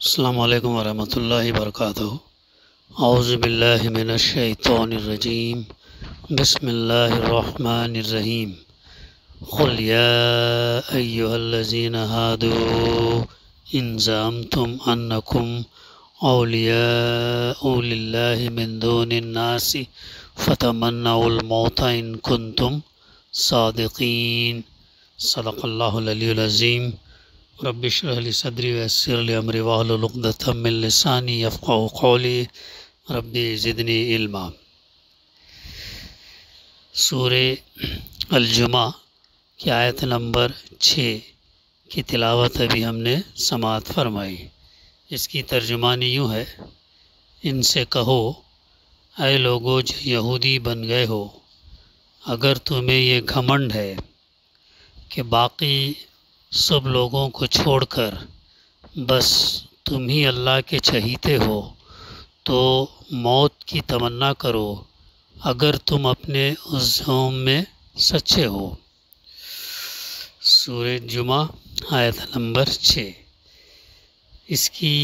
السلام علیکم ورحمۃ اللہ وبرکاتہ۔ اعوذ باللہ من الشیطان الرجیم، بسم اللہ الرحمن الرحیم۔ قل یا ایہا الذین ہادوا ان زعمتم انکم اولیاء للہ من دون الناس فتمنوا الموت ان کنتم صادقین۔ صدق اللہ العلی العظیم۔ رب اشرح لی صدری ویسر لی امری واحلل عقدۃ من لسانی یفقہوا قولی رب زدنی علما۔ سورہ الجمعہ کی آیت نمبر 6 کی تلاوت ابھی ہم نے سماعت فرمائی۔ اس کی ترجمانی یوں ہے: ان سے کہو اے لوگو جو یہودی بن گئے ہو، اگر تمہیں یہ گھمنڈ ہے کہ باقی سب لوگوں کو چھوڑ کر بس تم ہی اللہ کے چہیتے ہو، تو موت کی تمنا کرو اگر تم اپنے اس زعم میں سچے ہو۔ سورہ جمعہ آیت نمبر 6۔ اس کی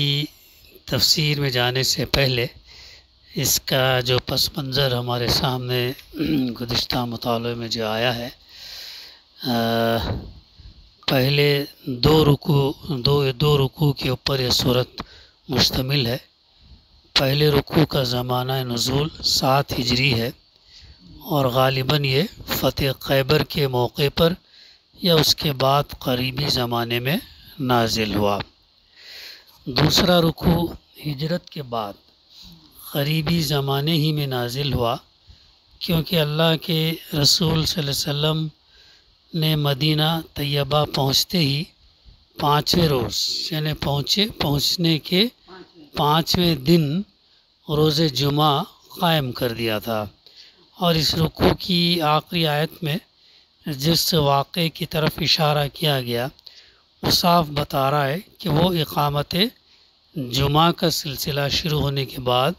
تفسیر میں جانے سے پہلے اس کا جو پس منظر ہمارے سامنے گزشتہ مطالعے میں جو آیا ہے، پہلے دو رکوع کے اوپر یہ صورت مشتمل ہے۔ پہلے رکوع کا زمانہ نزول 7 ہجری ہے اور غالباً یہ فتح خیبر کے موقع پر یا اس کے بعد قریبی زمانے میں نازل ہوا۔ دوسرا رکوع ہجرت کے بعد قریبی زمانے ہی میں نازل ہوا، کیونکہ اللہ کے رسول صلی اللہ علیہ وسلم نے مدینہ طیبہ پہنچتے ہی 5ویں روز یعنی پہنچنے کے 5ویں دن روز جمعہ قائم کر دیا تھا، اور اس رکوع کی آخری آیت میں جس واقعے کی طرف اشارہ کیا گیا وہ صاف بتا رہا ہے کہ وہ اقامت جمعہ کا سلسلہ شروع ہونے کے بعد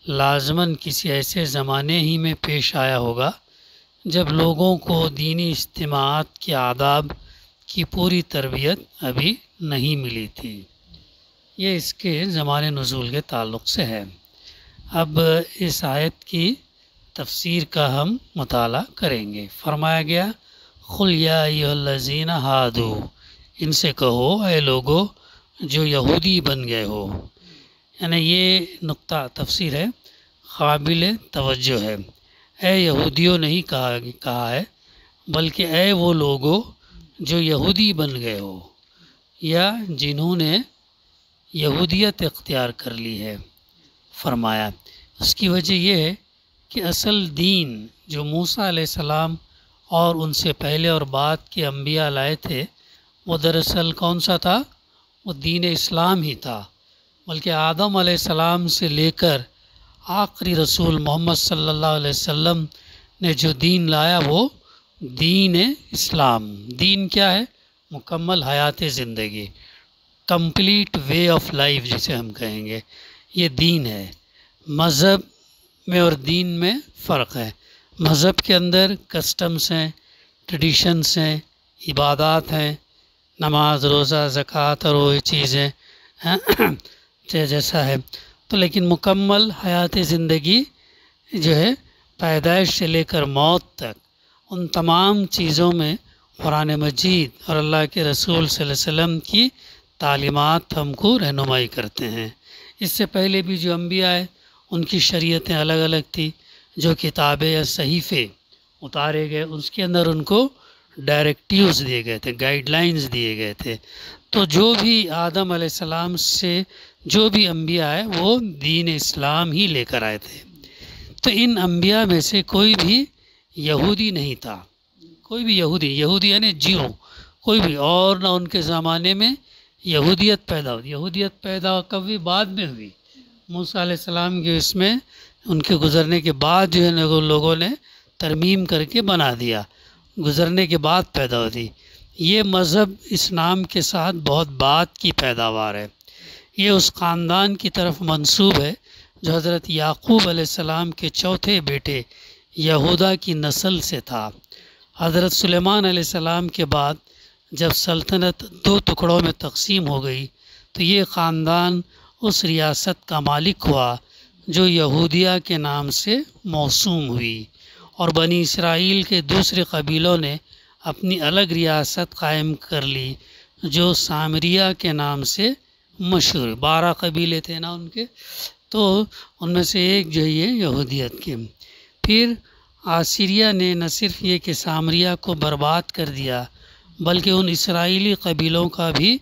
لازماً کسی ایسے زمانے ہی میں پیش آیا ہوگا جب لوگوں کو دینی اجتماعات کے آداب کی پوری تربیت ابھی نہیں ملی تھی۔ یہ اس کے زمانے نزول کے تعلق سے ہے۔ اب اس آیت کی تفسیر کا ہم مطالعہ کریں گے۔ فرمایا گیا قل یا ایھا الذین ہادوا، ان سے کہو اے لوگو جو یہودی بن گئے ہو، یعنی یہ نقطہ تفسیر ہے، قابل توجہ ہے۔ اے یہودیوں نہیں کہا ہے، بلکہ اے وہ لوگو جو یہودی بن گئے ہو یا جنہوں نے یہودیت اختیار کر لی ہے۔ فرمایا اس کی وجہ یہ ہے کہ اصل دین جو موسیٰ علیہ السلام اور ان سے پہلے اور بعد کے انبیاء لائے تھے، وہ دراصل کون سا تھا؟ وہ دین اسلام ہی تھا، بلکہ آدم علیہ السلام سے لے کر آخری رسول محمد صلی اللہ علیہ وسلم نے جو دین لایا وہ دین اسلام۔ دین کیا ہے؟ مکمل حیات زندگی، کمپلیٹ وے آف لائف جسے ہم کہیں گے، یہ دین ہے۔ مذہب میں اور دین میں فرق ہے۔ مذہب کے اندر کسٹمز ہیں، ٹریڈیشنز ہیں، عبادات ہیں، نماز، روزہ، زکوٰۃ اور وہ چیزیں جیسا ہے، تو لیکن مکمل حیات زندگی جو ہے پیدائش سے لے کر موت تک، ان تمام چیزوں میں قرآن مجید اور اللہ کے رسول صلی اللہ علیہ وسلم کی تعلیمات ہم کو رہنمائی کرتے ہیں۔ اس سے پہلے بھی جو انبیاء ہیں ان کی شریعتیں الگ الگ تھی، جو کتابیں یا صحیفے اتارے گئے اس کے اندر ان کو ڈائریکٹیوز دیے گئے تھے، گائیڈ لائنز دیے گئے تھے۔ تو جو بھی آدم علیہ السلام سے جو بھی انبیاء ہے وہ دین اسلام ہی لے کر آئے تھے۔ تو ان انبیاء میں سے کوئی بھی یہودی نہیں تھا، کوئی بھی یہودی یعنی زیرو، کوئی بھی، اور نہ ان کے زمانے میں یہودیت پیدا ہوئی۔ یہودیت پیدا کبھی بعد میں ہوئی، موسیٰ علیہ السلام کے اس میں ان کے گزرنے کے بعد جو ہے لوگوں نے ترمیم کر کے بنا دیا، گزرنے کے بعد پیدا ہوتی۔ یہ مذہب اسلام کے ساتھ بہت بعد کی پیداوار ہے۔ یہ اس خاندان کی طرف منسوب ہے جو حضرت یعقوب علیہ السلام کے چوتھے بیٹے یہودا کی نسل سے تھا۔ حضرت سلیمان علیہ السلام کے بعد جب سلطنت 2 ٹکڑوں میں تقسیم ہو گئی تو یہ خاندان اس ریاست کا مالک ہوا جو یہودیہ کے نام سے موسوم ہوئی، اور بنی اسرائیل کے دوسرے قبیلوں نے اپنی الگ ریاست قائم کر لی جو سامریہ کے نام سے مشہور۔ 12 قبیلے تھے نا ان کے، تو ان میں سے ایک جو یہ یہودیت کے۔ پھر آسیریا نے نہ صرف یہ کہ سامریہ کو برباد کر دیا بلکہ ان اسرائیلی قبیلوں کا بھی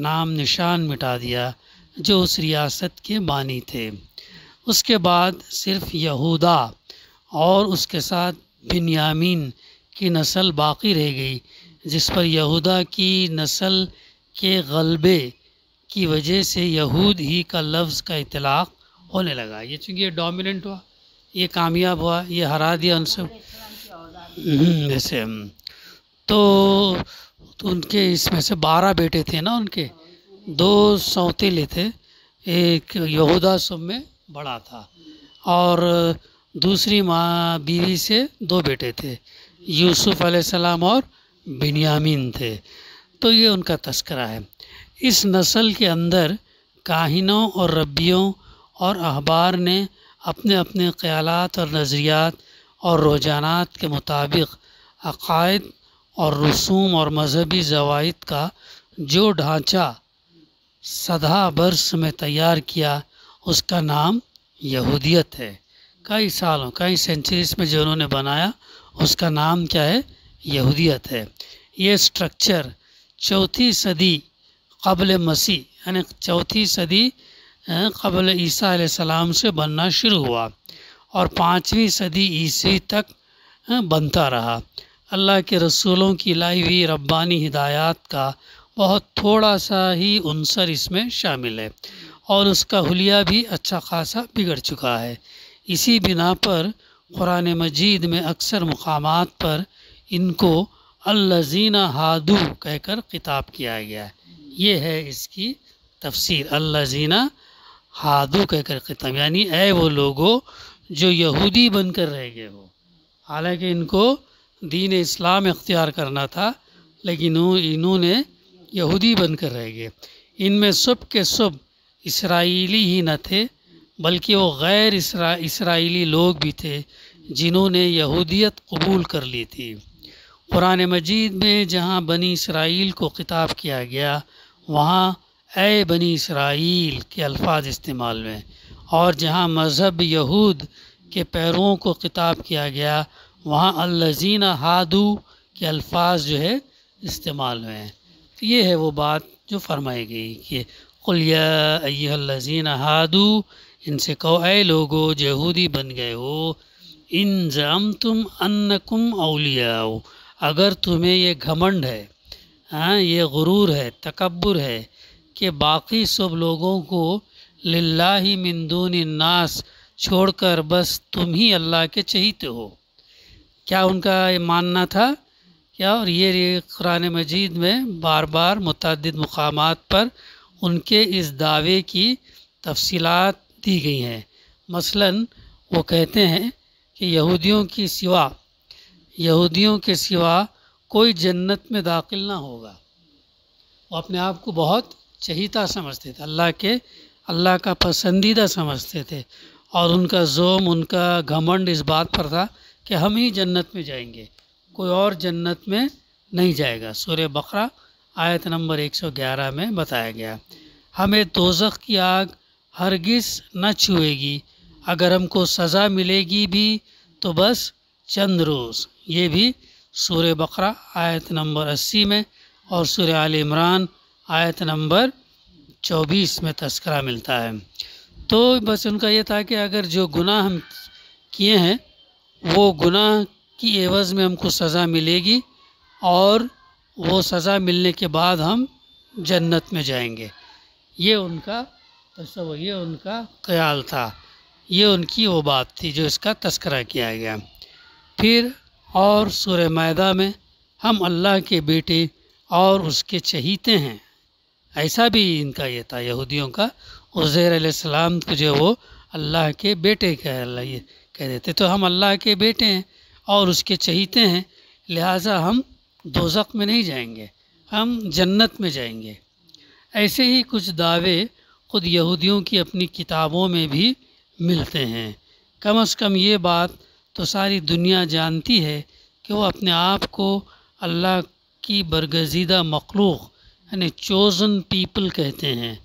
نام نشان مٹا دیا جو اس ریاست کے بانی تھے۔ اس کے بعد صرف یہودا اور اس کے ساتھ بنیامین کی نسل باقی رہ گئی، جس پر یہودا کی نسل کے غلبے کی وجہ سے یہود ہی کا لفظ کا اطلاق ہونے لگا۔ یہ چونکہ یہ ڈومیننٹ ہوا، یہ کامیاب ہوا، یہ ہرا دیا ان سے ویسے۔ تو ان کے اس میں سے 12 بیٹے تھے نا ان کے، 2 سوتیلے تھے، ایک یہودا سب میں بڑا تھا، اور دوسری ماں بیوی سے 2 بیٹے تھے، یوسف علیہ السلام اور بنیامین تھے۔ تو یہ ان کا تذکرہ ہے۔ اس نسل کے اندر کاہنوں اور ربیوں اور احبار نے اپنے اپنے خیالات اور نظریات اور رجحانات کے مطابق عقائد اور رسوم اور مذہبی ضوابط کا جو ڈھانچہ صدہ برس میں تیار کیا اس کا نام یہودیت ہے۔ کئی سالوں، کئی سینچریز میں جو انہوں نے بنایا اس کا نام کیا ہے؟ یہودیت ہے۔ یہ سٹرکچر 4 صدی قبل مسیح یعنی 4 صدی قبل عیسیٰ علیہ السلام سے بننا شروع ہوا اور 5ویں صدی عیسوی تک بنتا رہا۔ اللہ کے رسولوں کی لائی ہوئی ربانی ہدایات کا بہت تھوڑا سا ہی عنصر اس میں شامل ہے، اور اس کا حلیہ بھی اچھا خاصا بگڑ چکا ہے۔ اسی بنا پر قرآن مجید میں اکثر مقامات پر ان کو الذین ہادو کہہ کر خطاب کیا گیا ہے۔ یہ ہے اس کی تفسیر، الذین ہادو کہہ کر خطاب، یعنی اے وہ لوگو جو یہودی بن کر رہ گئے ہو۔ حالانکہ ان کو دین اسلام اختیار کرنا تھا، لیکن انہوں نے یہودی بن کر رہ گئے۔ ان میں سب کے سب اسرائیلی ہی نہ تھے بلکہ وہ غیر اسرائیلی لوگ بھی تھے جنہوں نے یہودیت قبول کر لی تھی۔ قرآن مجید میں جہاں بنی اسرائیل کو خطاب کیا گیا وہاں اے بنی اسرائیل کے الفاظ استعمال ہوئے، اور جہاں مذہب یہود کے پیرووں کو خطاب کیا گیا وہاں الذین ہادو کے الفاظ جو ہے استعمال ہوئے ہیں۔ تو یہ ہے وہ بات جو فرمائی گئی کہ قل یا ایھا الذین ہادو، ان سے کہو اے لوگو جو یہودی بن گئے ہو، ان زعمتم انکم اولیاء، اگر تمہیں یہ گھمنڈ ہے، یہ غرور ہے، تکبر ہے کہ باقی سب لوگوں کو للہ من دون الناس چھوڑ کر بس تم ہی اللہ کے چہیتے ہو، کیا ان کا یہ ماننا تھا کیا؟ اور یہ قرآن مجید میں بار بار متعدد مقامات پر ان کے اس دعوے کی تفصیلات دی گئی ہیں۔ مثلاً وہ کہتے ہیں کہ یہودیوں کے سوا کوئی جنت میں داخل نہ ہوگا۔ وہ اپنے آپ کو بہت چہیتا سمجھتے تھے، اللہ کا پسندیدہ سمجھتے تھے، اور ان کا زوم، ان کا گھمنڈ اس بات پر تھا کہ ہم ہی جنت میں جائیں گے، کوئی اور جنت میں نہیں جائے گا۔ سورہ بقرہ آیت نمبر 111 میں بتایا گیا، ہمیں دوزخ کی آگ ہرگز نہ چھوئے گی، اگر ہم کو سزا ملے گی بھی تو بس چند روز۔ یہ بھی سورہ بقرہ آیت نمبر 80 میں اور سورہ آل عمران آیت نمبر 24 میں تذکرہ ملتا ہے۔ تو بس ان کا یہ تھا کہ اگر جو گناہ ہم کیے ہیں وہ گناہ کی عوض میں ہم کو سزا ملے گی، اور وہ سزا ملنے کے بعد ہم جنت میں جائیں گے۔ یہ ان کا تصور، یہ ان کا خیال تھا، یہ ان کی وہ بات تھی جو اس کا تذکرہ کیا گیا۔ پھر اور سورہ مائدہ میں ہم اللہ کے بیٹے اور اس کے چہیتے ہیں، ایسا بھی ان کا یہ تھا یہودیوں کا۔ عزیر علیہ السلام کو جو وہ اللہ کے بیٹے کہہ دیتے، تو ہم اللہ کے بیٹے ہیں اور اس کے چہیتے ہیں، لہٰذا ہم دوزخ میں نہیں جائیں گے، ہم جنت میں جائیں گے۔ ایسے ہی کچھ دعوے خود یہودیوں کی اپنی کتابوں میں بھی ملتے ہیں۔ کم از کم یہ بات تو ساری دنیا جانتی ہے کہ وہ اپنے آپ کو اللہ کی برگزیدہ مخلوق یعنی چوزن پیپل کہتے ہیں،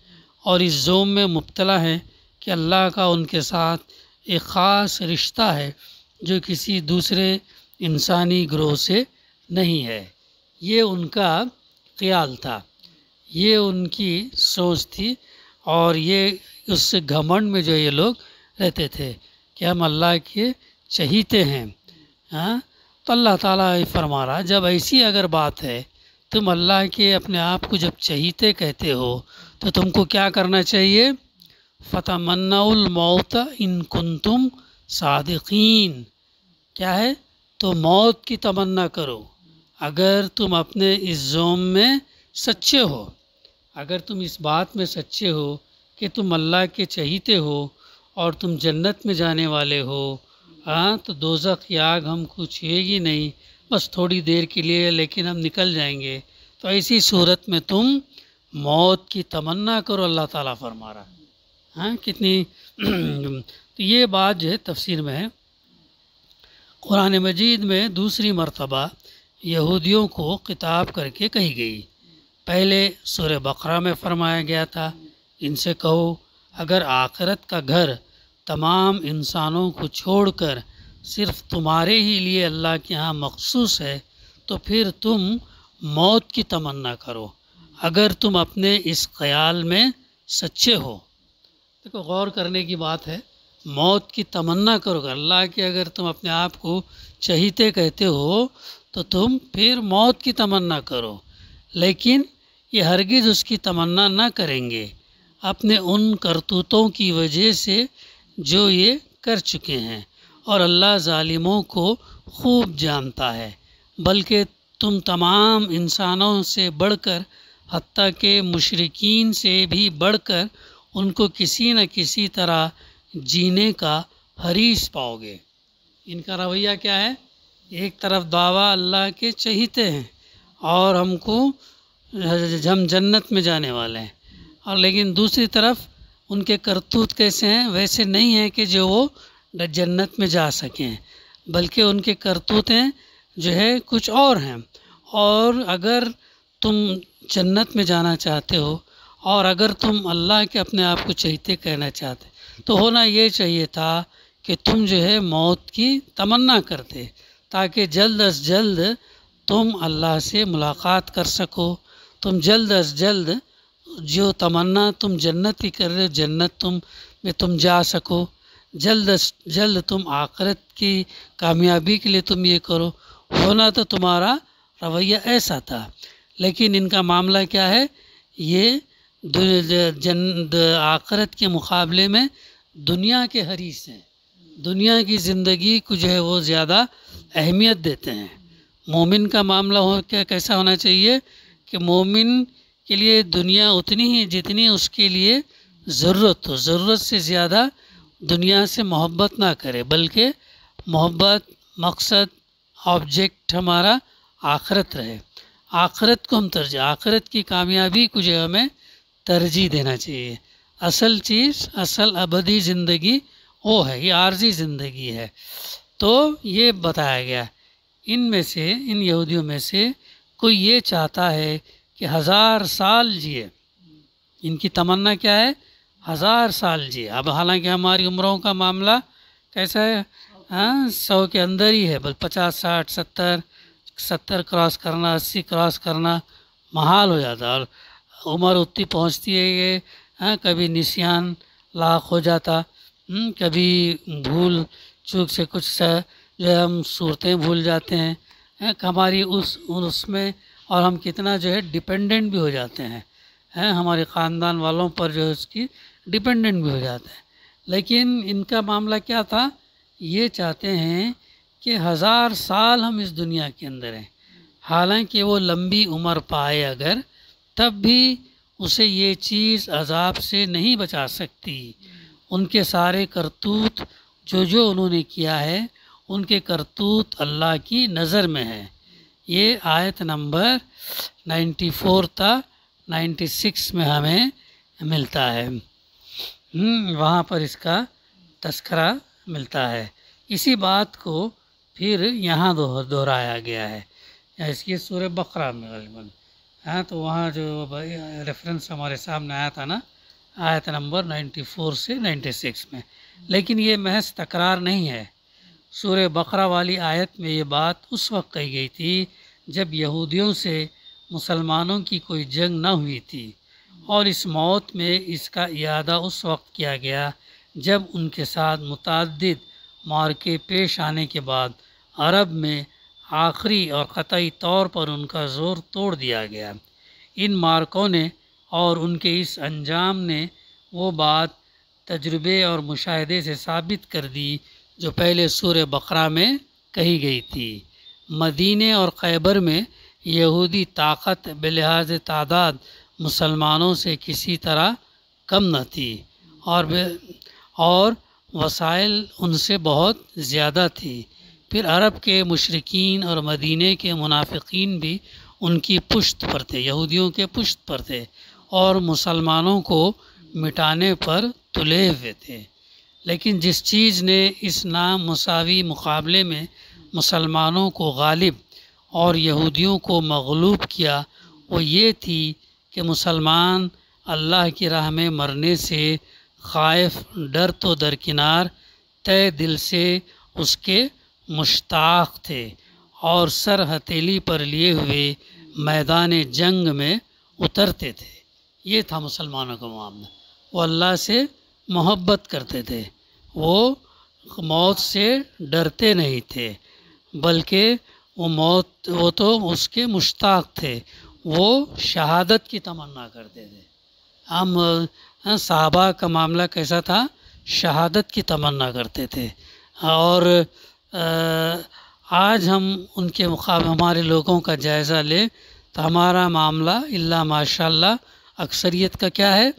اور اس زوم میں مبتلا ہیں کہ اللہ کا ان کے ساتھ ایک خاص رشتہ ہے جو کسی دوسرے انسانی گروہ سے نہیں ہے۔ یہ ان کا خیال تھا، یہ ان کی سوچ تھی، اور یہ اس سے گھمنڈ میں جو یہ لوگ رہتے تھے کہ ہم اللہ کے چہیتے ہیں۔ تو اللہ تعالیٰ فرما رہا جب ایسی اگر بات ہے، تم اللہ کے اپنے آپ کو جب چہیتے کہتے ہو تو تم کو کیا کرنا چاہیے؟ فَتَمَنَّوُا الْمَوْتَ إِن كُنتُمْ صَادِقِينَ، کیا ہے؟ تو موت کی تمنا کرو اگر تم اپنے اس زوم میں سچے ہو، اگر تم اس بات میں سچے ہو کہ تم اللہ کے چہیتے ہو اور تم جنت میں جانے والے ہو، تو دوزخ کی آگ ہم کو چھوئے گی نہیں، بس تھوڑی دیر کے لیے، لیکن ہم نکل جائیں گے۔ تو ایسی صورت میں تم موت کی تمنا کرو، اللہ تعالیٰ فرما رہا ہے۔ کتنی تو یہ بات جو ہے تفسیر میں ہے۔ قرآن مجید میں دوسری مرتبہ یہودیوں کو خطاب کر کے کہی گئی۔ پہلے سورہ بقرہ میں فرمایا گیا تھا، ان سے کہو اگر آخرت کا گھر تمام انسانوں کو چھوڑ کر صرف تمہارے ہی لیے اللہ کے ہاں مخصوص ہے تو پھر تم موت کی تمنا کرو اگر تم اپنے اس خیال میں سچے ہو۔ دیکھو غور کرنے کی بات ہے، موت کی تمنا کرو، اللہ کے اگر تم اپنے آپ کو چہیتے کہتے ہو تو تم پھر موت کی تمنا کرو، لیکن یہ ہرگز اس کی تمنا نہ کریں گے اپنے ان کرتوتوں کی وجہ سے جو یہ کر چکے ہیں، اور اللہ ظالموں کو خوب جانتا ہے، بلکہ تم تمام انسانوں سے بڑھ کر حتیٰ کہ مشرکین سے بھی بڑھ کر ان کو کسی نہ کسی طرح جینے کا حریص پاؤ گے۔ ان کا رویہ کیا ہے؟ ایک طرف دعویٰ اللہ کے چہیتے ہیں اور ہم جنت میں جانے والے ہیں، اور لیکن دوسری طرف ان کے کرتوت کیسے ہیں؟ ویسے نہیں ہیں کہ جو وہ جنت میں جا سکیں، بلکہ ان کے کرتوتیں جو ہے کچھ اور ہیں۔ اور اگر تم جنت میں جانا چاہتے ہو اور اگر تم اللہ کے اپنے آپ کو چہیتے کہنا چاہتے تو ہونا یہ چاہیے تھا کہ تم جو ہے موت کی تمنا کرتے تاکہ جلد از جلد تم اللہ سے ملاقات کر سکو، تم جلد از جلد جو تمنا تم جنت کی کر رہے جنت میں تم جا سکو، جلد از جلد تم آخرت کی کامیابی کے لیے تم یہ کرو۔ ہونا تو تمہارا رویہ ایسا تھا، لیکن ان کا معاملہ کیا ہے؟ یہ آخرت کے مقابلے میں دنیا کے حریص ہیں، دنیا کی زندگی کو جو ہے وہ زیادہ اہمیت دیتے ہیں۔ مومن کا معاملہ کیسا ہونا چاہیے کہ مومن کے لیے دنیا اتنی ہی جتنی اس کے لیے ضرورت ہو، ضرورت سے زیادہ دنیا سے محبت نہ کرے، بلکہ محبت مقصد آبجیکٹ ہمارا آخرت رہے، آخرت کو ہم ترجیح، آخرت کی کامیابی کو جو ہمیں ترجیح دینا چاہیے۔ اصل چیز، اصل ابدی زندگی وہ ہے، یہ عارضی زندگی ہے۔ تو یہ بتایا گیا ان میں سے، ان یہودیوں میں سے کوئی یہ چاہتا ہے کہ 1000 سال جیے، ان کی تمنا کیا ہے؟ 1000 سال جیے۔ اب حالانکہ ہماری عمروں کا معاملہ کیسا ہے؟ 100 کے اندر ہی ہے، بل 50 60 70 کراس کرنا، 80 کراس کرنا محال ہو جاتا، اور عمر اتنی پہنچتی ہے کہ کبھی نسیان لاحق ہو جاتا، کبھی بھول چوک سے کچھ جو ہے ہم صورتیں بھول جاتے ہیں ہماری اس میں، اور ہم کتنا جو ہے ڈیپینڈنٹ بھی ہو جاتے ہیں، ہمارے خاندان والوں پر جو ہے اس کی ڈیپینڈنٹ بھی ہو جاتے ہیں۔ لیکن ان کا معاملہ کیا تھا؟ یہ چاہتے ہیں کہ 1000 سال ہم اس دنیا کے اندر ہیں، حالانکہ وہ لمبی عمر پائے اگر، تب بھی اسے یہ چیز عذاب سے نہیں بچا سکتی۔ ان کے سارے کرتوت جو انہوں نے کیا ہے، ان کے کرتوت اللہ کی نظر میں ہے۔ یہ آیت نمبر 94 تا 96 میں ہمیں ملتا ہے، وہاں پر اس کا تذکرہ ملتا ہے۔ اسی بات کو پھر یہاں دہرایا گیا ہے، اس کی سورہ بقرہ میں غالباً، ہاں تو وہاں جو ریفرنس ہمارے سامنے آیا تھا نا، آیت نمبر 94 سے 96 میں، لیکن یہ محض تکرار نہیں ہے۔ سورہ بقرہ والی آیت میں یہ بات اس وقت کہی گئی تھی جب یہودیوں سے مسلمانوں کی کوئی جنگ نہ ہوئی تھی، اور اس موت میں اس کا اعادہ اس وقت کیا گیا جب ان کے ساتھ متعدد معرکے پیش آنے کے بعد عرب میں آخری اور قطعی طور پر ان کا زور توڑ دیا گیا۔ ان معرکوں نے اور ان کے اس انجام نے وہ بات تجربے اور مشاہدے سے ثابت کر دی جو پہلے سورہ بقرہ میں کہی گئی تھی۔ مدینے اور خیبر میں یہودی طاقت بلحاظ تعداد مسلمانوں سے کسی طرح کم نہ تھی، اور وسائل ان سے بہت زیادہ تھی۔ پھر عرب کے مشرکین اور مدینے کے منافقین بھی ان کی پشت پر تھے، یہودیوں کے پشت پر تھے، اور مسلمانوں کو مٹانے پر تلے ہوئے تھے۔ لیکن جس چیز نے اس نامساوی مقابلے میں مسلمانوں کو غالب اور یہودیوں کو مغلوب کیا وہ یہ تھی کہ مسلمان اللہ کی راہ میں مرنے سے خائف، ڈر تو درکنار، تہ دل سے اس کے مشتاق تھے، اور سر ہتھیلی پر لیے ہوئے میدان جنگ میں اترتے تھے۔ یہ تھا مسلمانوں کا معاملہ۔ وہ اللہ سے محبت کرتے تھے، وہ موت سے ڈرتے نہیں تھے، بلکہ وہ تو اس کے مشتاق تھے، وہ شہادت کی تمنا کرتے تھے۔ ہم صحابہ کا معاملہ کیسا تھا؟ شہادت کی تمنا کرتے تھے، اور آج ہم ان کے مقابلے ہمارے لوگوں کا جائزہ لیں تو ہمارا معاملہ الا ماشاء اللہ اکثریت کا کیا ہے؟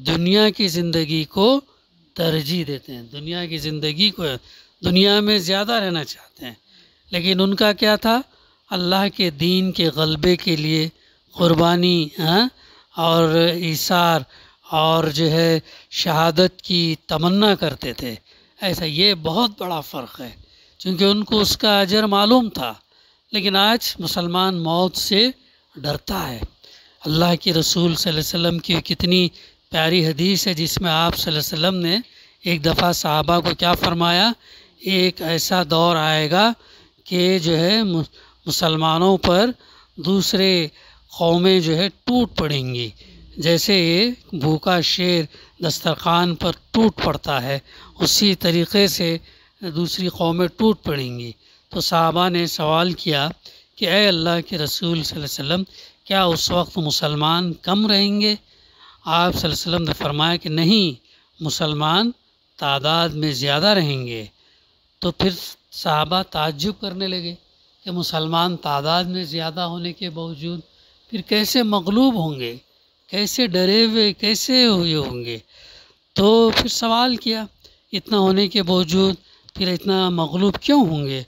دنیا کی زندگی کو ترجیح دیتے ہیں، دنیا کی زندگی کو، دنیا میں زیادہ رہنا چاہتے ہیں۔ لیکن ان کا کیا تھا؟ اللہ کے دین کے غلبے کے لیے قربانی اور ایثار اور جو ہے شہادت کی تمنا کرتے تھے۔ ایسا یہ بہت بڑا فرق ہے، چونکہ ان کو اس کا اجر معلوم تھا۔ لیکن آج مسلمان موت سے ڈرتا ہے۔ اللہ کے رسول صلی اللہ علیہ وسلم کی کتنی پیاری حدیث ہے جس میں آپ صلی اللہ علیہ وسلم نے ایک دفعہ صحابہ کو کیا فرمایا؟ ایک ایسا دور آئے گا کہ جو ہے مسلمانوں پر دوسرے قومیں جو ہے ٹوٹ پڑیں گی، جیسے یہ بھوکا شیر دسترخوان پر ٹوٹ پڑتا ہے، اسی طریقے سے دوسری قومیں ٹوٹ پڑیں گی۔ تو صحابہ نے سوال کیا کہ اے اللہ کے رسول صلی اللہ علیہ وسلم، کیا اس وقت مسلمان کم رہیں گے؟ آپ صلی اللہ علیہ وسلم نے فرمایا کہ نہیں، مسلمان تعداد میں زیادہ رہیں گے۔ تو پھر صحابہ تعجب کرنے لگے کہ مسلمان تعداد میں زیادہ ہونے کے باوجود پھر کیسے مغلوب ہوں گے، کیسے ڈرے ہوئے، کیسے ہوئے ہوں گے؟ تو پھر سوال کیا اتنا ہونے کے باوجود پھر اتنا مغلوب کیوں ہوں گے؟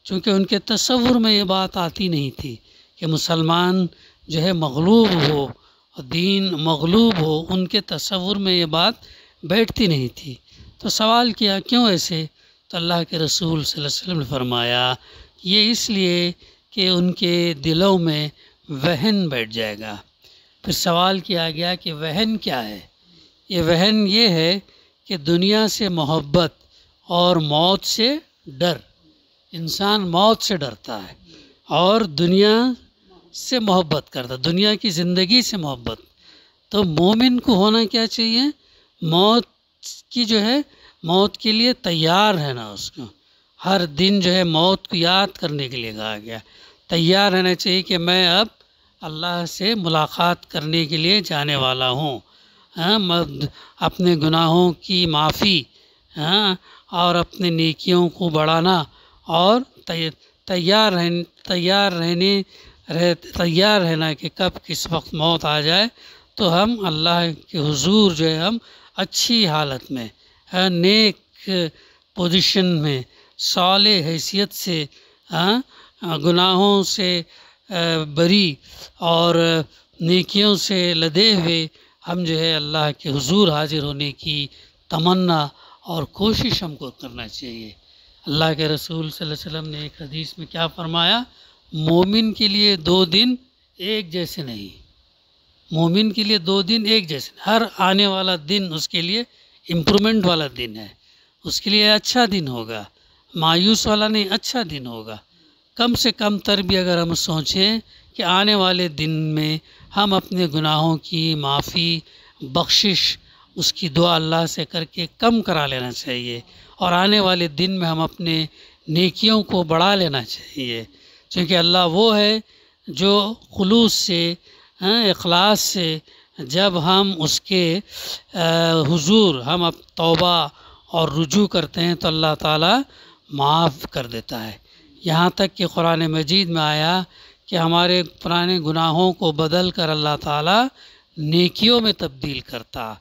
چونکہ ان کے تصور میں یہ بات آتی نہیں تھی کہ مسلمان جو ہے مغلوب ہو، دین مغلوب ہو، ان کے تصور میں یہ بات بیٹھتی نہیں تھی۔ تو سوال کیا کیوں ایسے؟ تو اللہ کے رسول صلی اللہ علیہ وسلم نے فرمایا یہ اس لیے کہ ان کے دلوں میں وہن بیٹھ جائے گا۔ پھر سوال کیا گیا کہ وہن کیا ہے؟ یہ وہن یہ ہے کہ دنیا سے محبت اور موت سے ڈر۔ انسان موت سے ڈرتا ہے اور دنیا سے محبت کرتا، دنیا کی زندگی سے محبت۔ تو مومن کو ہونا کیا چاہیے؟ موت کی جو ہے موت کے لیے تیار رہنا، اس کو ہر دن جو ہے موت کو یاد کرنے کے لیے کہا گیا، تیار رہنا چاہیے کہ میں اب اللہ سے ملاقات کرنے کے لیے جانے والا ہوں، اپنے گناہوں کی معافی اور اپنے نیکیوں کو بڑھانا، اور تیار رہنا کہ کب کس وقت موت آ جائے تو ہم اللہ کے حضور جو ہے ہم اچھی حالت میں، نیک پوزیشن میں، صالح حیثیت سے، گناہوں سے بری اور نیکیوں سے لدے ہوئے ہم جو ہے اللہ کے حضور حاضر ہونے کی تمنا اور کوشش ہم کو کرنا چاہیے۔ اللہ کے رسول صلی اللہ علیہ وسلم نے ایک حدیث میں کیا فرمایا؟ مومن کے لیے 2 دن ایک جیسے نہیں، مومن کے لیے 2 دن ایک جیسے نہیں، ہر آنے والا دن اس کے لیے امپرومنٹ والا دن ہے، اس کے لیے اچھا دن ہوگا، مایوس والا نہیں، اچھا دن ہوگا۔ کم سے کم تر بھی اگر ہم سوچیں کہ آنے والے دن میں ہم اپنے گناہوں کی معافی، بخشش، اس کی دعا اللہ سے کر کے کم کرا لینا چاہیے، اور آنے والے دن میں ہم اپنے نیکیوں کو بڑھا لینا چاہیے، کیونکہ اللہ وہ ہے جو خلوص سے، اخلاص سے جب ہم اس کے حضور ہم اب توبہ اور رجوع کرتے ہیں تو اللہ تعالیٰ معاف کر دیتا ہے۔ یہاں تک کہ قرآن مجید میں آیا کہ ہمارے پرانے گناہوں کو بدل کر اللہ تعالیٰ نیکیوں میں تبدیل کرتا۔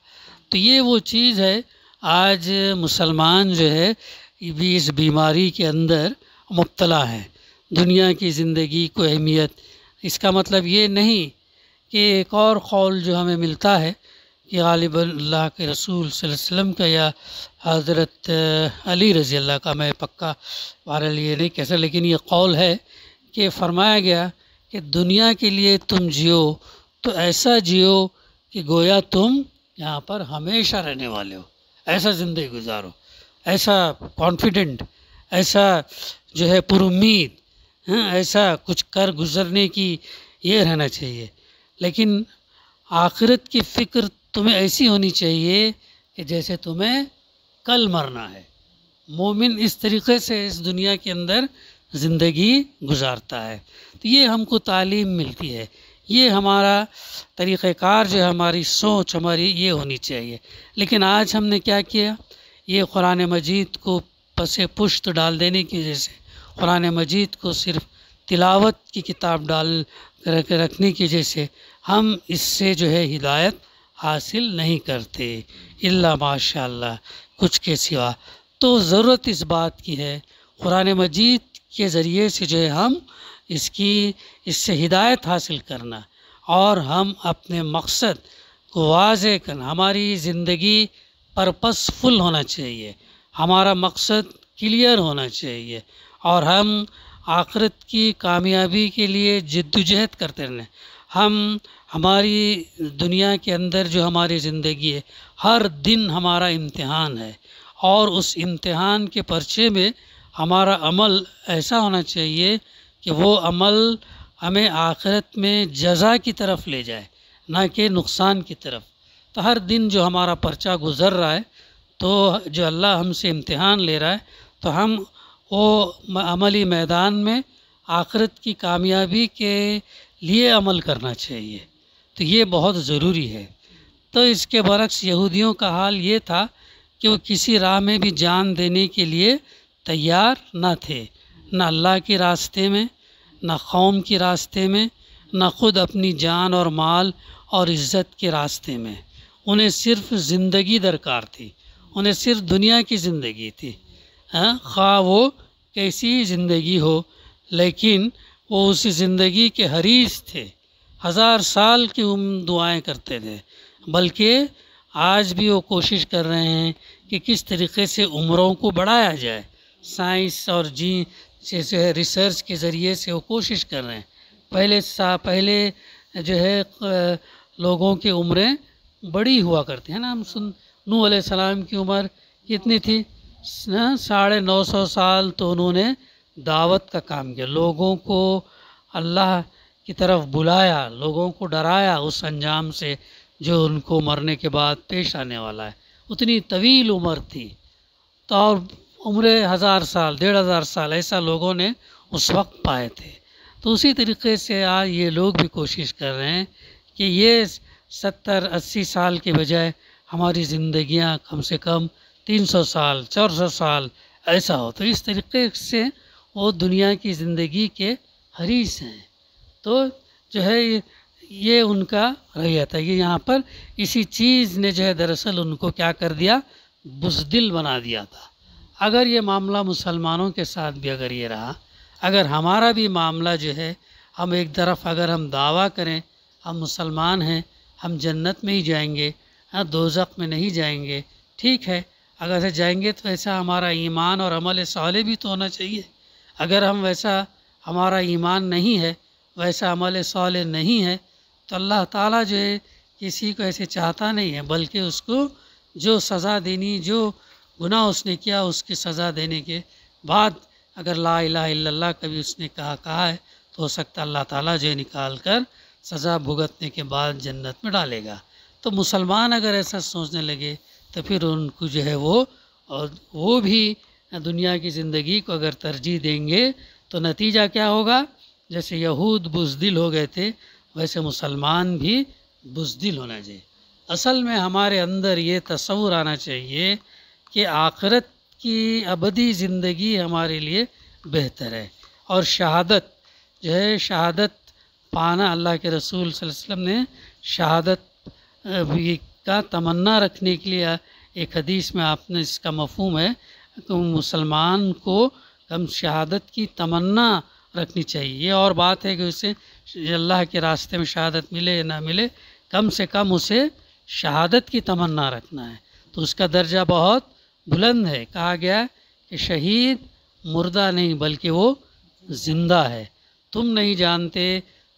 تو یہ وہ چیز ہے، آج مسلمان جو ہے بھی اس بیماری کے اندر مبتلا ہے۔ دنیا کی زندگی کو اہمیت، اس کا مطلب یہ نہیں کہ ایک اور قول جو ہمیں ملتا ہے کہ غالباً اللہ کے رسول صلی اللہ علیہ وسلم کا یا حضرت علی رضی اللہ کا، میں پکا بہرحال یہ نہیں کہہ سکتا، لیکن یہ قول ہے کہ فرمایا گیا کہ دنیا کے لیے تم جیو تو ایسا جیو کہ گویا تم یہاں پر ہمیشہ رہنے والے ہو، ایسا زندگی گزارو، ایسا کانفیڈنٹ، ایسا جو ہے پر امید، ایسا کچھ کر گزرنے کی یہ رہنا چاہیے۔ لیکن آخرت کی فکر تمہیں ایسی ہونی چاہیے کہ جیسے تمہیں کل مرنا ہے۔ مومن اس طریقے سے اس دنیا کے اندر زندگی گزارتا ہے۔ تو یہ ہم کو تعلیم ملتی ہے، یہ ہمارا طریقہ کار جو ہے، ہماری سوچ ہماری یہ ہونی چاہیے۔ لیکن آج ہم نے کیا کیا؟ یہ قرآن مجید کو پس پشت ڈال دینے کی وجہ سے، قرآن مجید کو صرف تلاوت کی کتاب ڈال کر رکھنے کی وجہ سے ہم اس سے جو ہے ہدایت حاصل نہیں کرتے الا ماشاء اللہ، کچھ کے سوا۔ تو ضرورت اس بات کی ہے قرآن مجید کے ذریعے سے جو ہے ہم اس سے ہدایت حاصل کرنا، اور ہم اپنے مقصد کو واضح کرنا۔ ہماری زندگی پرپس فل ہونا چاہیے، ہمارا مقصد کلیئر ہونا چاہیے، اور ہم آخرت کی کامیابی کے لیے جد و جہد کرتے رہنا۔ ہماری دنیا کے اندر جو ہماری زندگی ہے، ہر دن ہمارا امتحان ہے، اور اس امتحان کے پرچے میں ہمارا عمل ایسا ہونا چاہیے کہ وہ عمل ہمیں آخرت میں جزا کی طرف لے جائے، نہ کہ نقصان کی طرف۔ تو ہر دن جو ہمارا پرچہ گزر رہا ہے، تو جو اللہ ہم سے امتحان لے رہا ہے، تو ہم وہ عملی میدان میں آخرت کی کامیابی کے لیے عمل کرنا چاہیے۔ تو یہ بہت ضروری ہے۔ تو اس کے برعکس یہودیوں کا حال یہ تھا کہ وہ کسی راہ میں بھی جان دینے کے لیے تیار نہ تھے، نہ اللہ کے راستے میں، نہ قوم کے راستے میں، نہ خود اپنی جان اور مال اور عزت کے راستے میں۔ انہیں صرف زندگی درکار تھی، انہیں صرف دنیا کی زندگی تھی، خواہ وہ کیسی زندگی ہو، لیکن وہ اسی زندگی کے حریص تھے۔ 1000 سال کی دعائیں کرتے تھے، بلکہ آج بھی وہ کوشش کر رہے ہیں کہ کس طریقے سے عمروں کو بڑھایا جائے، سائنس اور جیسے ریسرچ کے ذریعے سے وہ کوشش کر رہے ہیں۔ پہلے جو ہے لوگوں کی عمریں بڑی ہوا کرتی ہیں نا، ہم نوح علیہ السلام کی عمر کتنی تھی؟ 950 سال۔ تو انہوں نے دعوت کا کام کیا، لوگوں کو اللہ کی طرف بلایا، لوگوں کو ڈرایا اس انجام سے جو ان کو مرنے کے بعد پیش آنے والا ہے۔ اتنی طویل عمر تھی، تو اور عمریں 1000 سال، 1500 سال ایسا لوگوں نے اس وقت پائے تھے۔ تو اسی طریقے سے آج یہ لوگ بھی کوشش کر رہے ہیں کہ یہ 70-80 سال کے بجائے ہماری زندگیاں کم سے کم 300 سال، 400 سال ایسا ہو۔ تو اس طریقے سے وہ دنیا کی زندگی کے حریص ہیں۔ تو جو ہے یہ ان کا رویہ تھا۔ یہ یہاں پر اسی چیز نے جو ہے دراصل ان کو کیا کر دیا؟ بزدل بنا دیا تھا۔ اگر یہ معاملہ مسلمانوں کے ساتھ بھی اگر یہ رہا، اگر ہمارا بھی معاملہ جو ہے، ہم ایک طرف اگر ہم دعویٰ کریں ہم مسلمان ہیں، ہم جنت میں ہی جائیں گے، دوزخ میں نہیں جائیں گے. ٹھیک ہے، اگر ایسے جائیں گے تو ایسا ہمارا ایمان اور عمل صالح بھی تو ہونا چاہیے. اگر ہم ویسا ہمارا ایمان نہیں ہے، ویسا عمل صالح نہیں ہے، تو اللہ تعالیٰ جو ہے کسی کو ایسے چاہتا نہیں ہے، بلکہ اس کو جو سزا دینی، جو گناہ اس نے کیا اس کی سزا دینے کے بعد اگر لا الہ الا اللہ کبھی اس نے کہا ہے تو ہو سکتا اللہ تعالیٰ جو ہے نکال کر سزا بھگتنے کے بعد جنت میں ڈالے گا. تو مسلمان اگر ایسا سوچنے لگے تو پھر ان کو جو ہے وہ بھی دنیا کی زندگی کو اگر ترجیح دیں گے تو نتیجہ کیا ہوگا؟ جیسے یہود بزدل ہو گئے تھے ویسے مسلمان بھی بزدل ہونا چاہیے. اصل میں ہمارے اندر یہ تصور آنا چاہیے کہ آخرت کی ابدی زندگی ہمارے لیے بہتر ہے، اور شہادت جو ہے، شہادت پانا، اللہ کے رسول صلی اللہ علیہ وسلم نے شہادت کا تمنا رکھنے کے لیے ایک حدیث میں آپ نے اس کا مفہوم ہے کہ مسلمان کو ہم شہادت کی تمنا رکھنی چاہیے. یہ اور بات ہے کہ اسے اللہ کے راستے میں شہادت ملے یا نہ ملے، کم سے کم اسے شہادت کی تمنا رکھنا ہے، تو اس کا درجہ بہت بلند ہے. کہا گیا کہ شہید مردہ نہیں بلکہ وہ زندہ ہے. تم نہیں جانتے،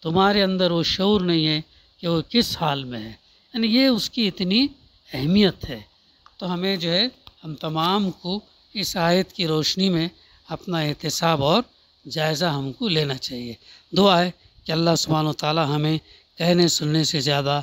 تمہارے اندر وہ شعور نہیں ہے کہ وہ کس حال میں ہے. یعنی یہ اس کی اتنی اہمیت ہے. تو ہمیں جو ہے ہم تمام کو اس آیت کی روشنی میں اپنا احتساب اور جائزہ ہم کو لینا چاہیے. دعا ہے کہ اللہ سبحانہ و تعالی ہمیں کہنے سننے سے زیادہ